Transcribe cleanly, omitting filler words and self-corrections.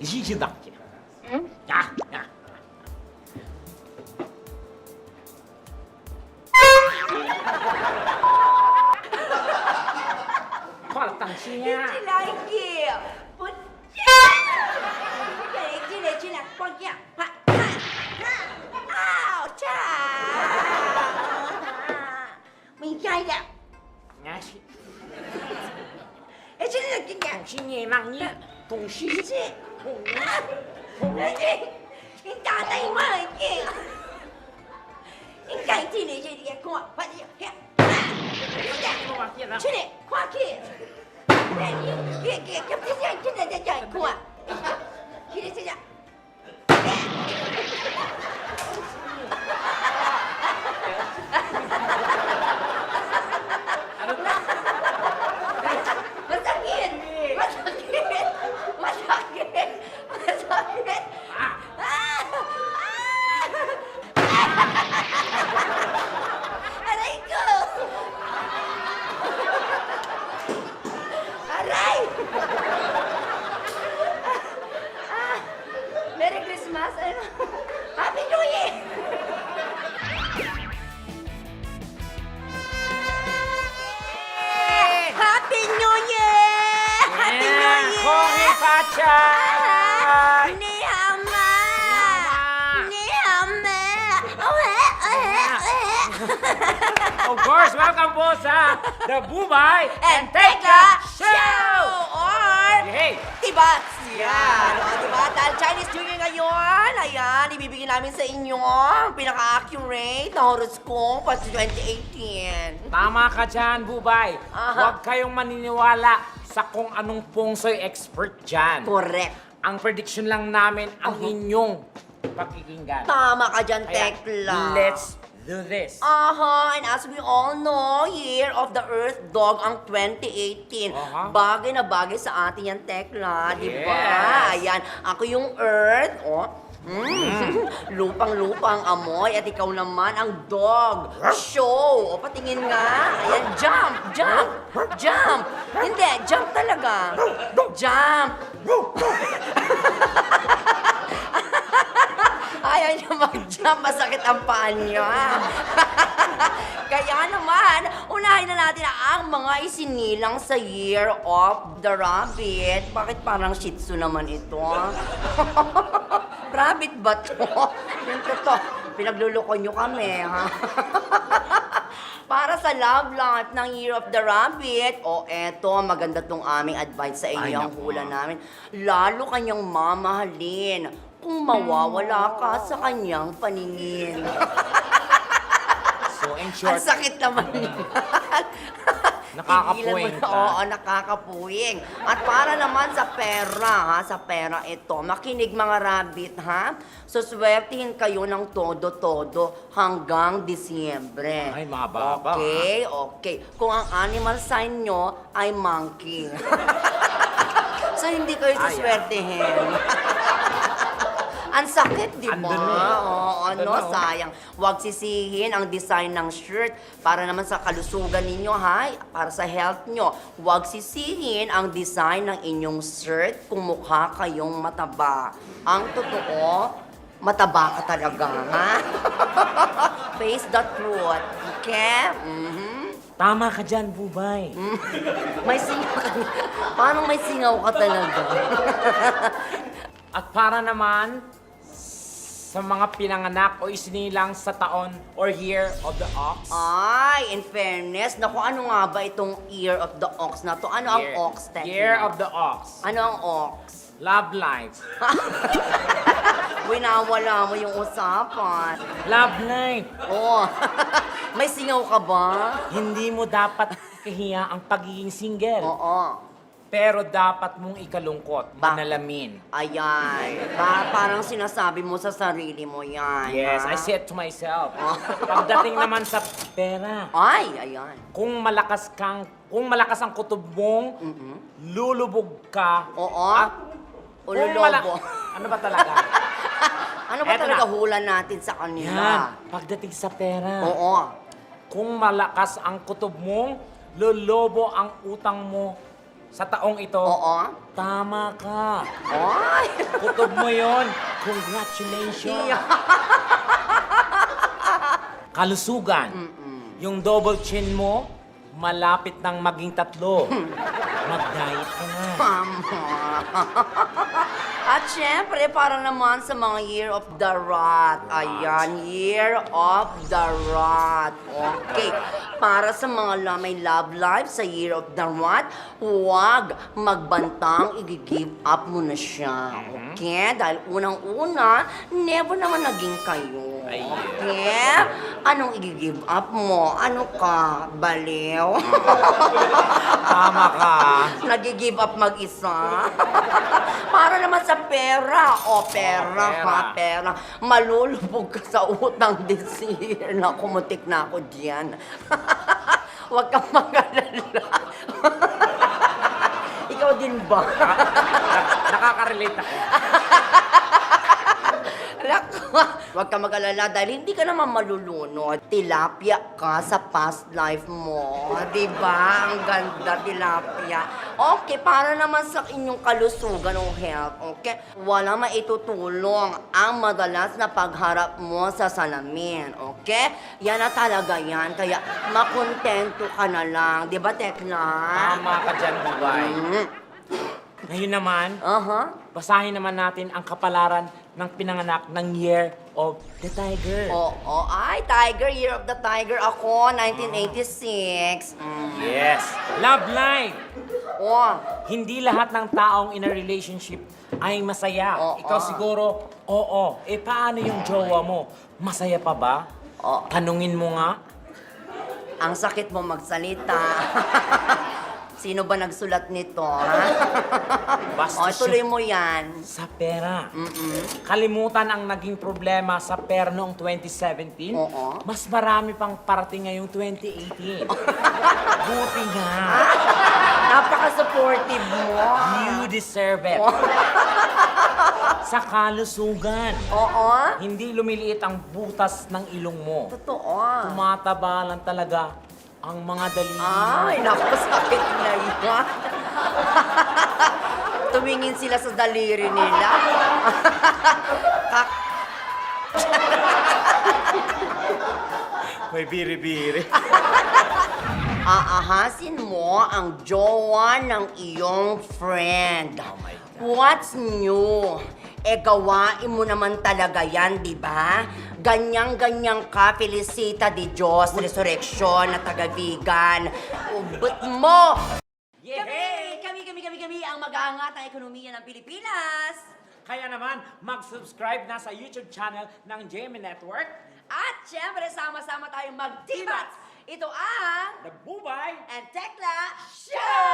Isidaki. Ah, ah. 快了，等些啊！进来去，不进，进来，快点，快，好cha，没开的，俺是哎，进来，进来，东西你忙你东西进，你打在我耳边，你赶紧的，进来，快点，去来，快去。 kuat. Kira saja. Masakit. Aray ko. Aray! Merry Christmas! Happy New Year! Happy New Year! Happy New Year! 恭喜发财！你好吗？你好吗Of course, welcome po sa The Bubay And Teka Show! Or Hey! diba? Yan. O, diba? Dahil Chinese New Year ngayon, ayan, ibibigay namin sa inyo ang pinaka-accurate na horoscope para sa 2018. Tama ka dyan, Bubay. Aha. Huwag kayong maniniwala sa kung anong pungsoy expert dyan. Correct. Ang prediction lang namin ang inyong pakikinggan. Tama ka dyan, Kaya, Tekla. let's do this. And as we all know, Year of the Earth Dog ang 2018. Bagay na bagay sa atin yan, Tekla, di ba? Yes. Ayan, ako yung Earth, lupang-lupang amoy at ikaw naman ang dog. Show! O, patingin nga. Ayan, jump! Hindi, jump talaga. Jump! Ayaw niya mag-jump, masakit ang paa niya. Kaya naman, unahin na natin ang mga isinilang sa Year of the Rabbit. Bakit parang Shih Tzu naman ito? Rabbit ba to? Yung totoo, pinagluloko nyo kami, ha? Para sa love life ng Year of the Rabbit, eto, maganda tong aming advice sa inyo, ang hula namin. Lalo kanyang mamahalin kung mawawala ka sa kanyang paningin. So, in Ang short, sakit naman yan. Nakakapuwing Tigilan mo na. ka. Oo, nakakapuwing. At para naman sa pera, sa pera ito, makinig mga rabbit, ha? So, swertihin kayo ng todo-todo hanggang Disyembre. Ay, mahaba-haba, Okay. Kung ang animal sign nyo ay monkey. So, hindi kayo suswertihin. Ang sakit, di ba? Andun eh. Oo, Andun, oh. sayang. Huwag sisihin ang design ng shirt para naman sa kalusugan ninyo, ha? Para sa health nyo. Huwag sisihin ang design ng inyong shirt kung mukha kayong mataba. Ang totoo, mataba ka talaga, ha? Face the truth. Okay? tama ka dyan, Bubay. May singaw ka. Paano may singaw ka talaga? At para naman sa mga pinanganak o isinilang sa taon or year of the ox. Ay, in fairness, naku, ano nga ba itong Year of the Ox na to? Ano ang ox, Tekla? Year of the ox. Ano ang ox? Love life. Winawala mo yung usapan. Love life. Oh, may singaw ka ba? Hindi mo dapat kahiya ang pagiging single. Oo. Pero dapat mong ikalungkot, manalamin. Ayan. Parang sinasabi mo sa sarili mo yan. Yes, ha? I said to myself. Pagdating naman sa pera, Ay, ayan. kung malakas ang kutob mong, lulubog ka. Oo. At Ululobo. Ano ba talaga? Ano ba Eto talaga na. hula natin sa Yan, kanila? pagdating sa pera. Oo. Kung malakas ang kutob mong, lolobo ang utang mo sa taong ito. Oo. Tama ka. Ay! Kutob mo yon. Congratulations. Kalusugan. Yung double chin mo, malapit nang maging 3. Mag-diet ka na. Tama. At syempre, para naman sa mga Year of the Rat. Ayan, Year of the Rat. Okay. Para sa mga may love life sa Year of the Rat, huwag magbantang, i-give up mo na siya. Okay? Dahil unang-una, never naman naging kayo. Ay, Okay? Anong i-give up mo? Ano ka? Baliw? Tama ka. Nag-give up mag-isa? Para naman sa pera. O, pera, pera. ha, pera. Malulubog ka sa utang this year. Naku, muntik na ako diyan. Huwag kang mag-alala. Ikaw din ba? Nakaka-relate ako. Huwag ka mag-alala dahil hindi ka naman malulunod. Tilapia ka sa past life mo. Diba? Ang ganda, tilapia. Okay, para naman sa inyong kalusugan o health, okay? Wala maitutulong ang madalas na pagharap mo sa salamin, okay? Yan na talaga yan. Kaya makontento ka na lang. Diba, Tekla? Tama ka dyan, Bubay. Ngayon naman, basahin naman natin ang kapalaran ng pinanganak ng Year of the Tiger. Oo, ay, Tiger, Year of the Tiger ako, 1986. Yes. Love life. Oh, Hindi lahat ng taong in a relationship ay masaya. Oo. Ikaw siguro, oo. Eh, paano yung jowa mo? Masaya pa ba? Oo. Tanungin mo nga. ang sakit mo magsalita. Sino ba nagsulat nito, ha? Basta O, tuloy mo yan. sa pera. Kalimutan ang naging problema sa pera noong 2017. Oo. Mas marami pang parating ngayong 2018. Buti nga. Napaka-supportive mo. You deserve it. Sa kalusugan. Oo. Hindi lumiliit ang butas ng ilong mo. Totoo. Tumataba lang talaga ang mga daliri mo. Ay, naku, sakit na yan. Tumingin sila sa daliri nila. May biri-biri. Aahasin mo ang jowa ng iyong friend. Oh my God. What's new? Gawain mo naman talaga yan, di ba? Ganyang-ganyang ka, Felicita de Dios, Resurrection na taga-vegan. Ubot mo! Yehey! Kami ang mag-aangat ng ekonomiya ng Pilipinas. Kaya naman, mag-subscribe na sa YouTube channel ng JME Network. At syempre, sama-sama tayong mag-tibats. Ito ang The Bubay and Tekla Show!